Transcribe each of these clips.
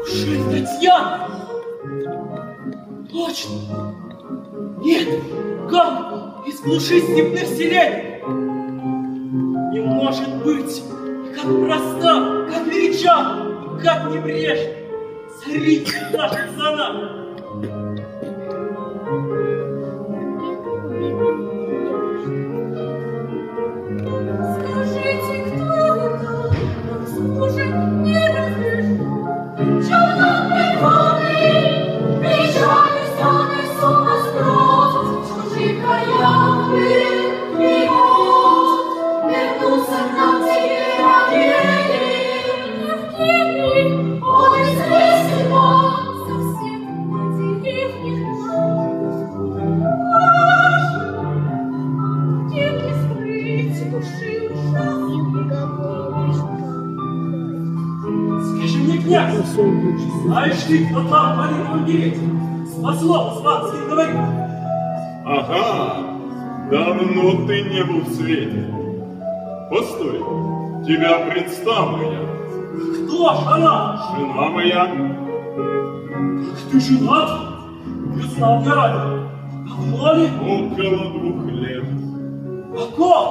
Ужели Татьяна? Точно. Нет, как из глуши степных селений. Не может быть. Как проста, как величава, как небрежна. Царица наша Зана. Скажите, кто это? Служит не разрешен. Черный воды, печали станы сумасброд, чужих краях был и вот вернулся к нам теперь Евгений. Он известен вам совсем один их где мне скрыть души Скажи мне, князь, знаешь ты, кто там болит в умереть? С послом испанским говорит. Ага, давно ты не был в свете. Постой, тебя представлю я. Кто ж она? Жена моя. Так ты женат? Не знал я ранее. Давно ли? Около 2 лет. На ком?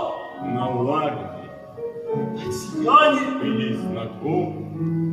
На лагере. Татьяне? Ты ей знаком?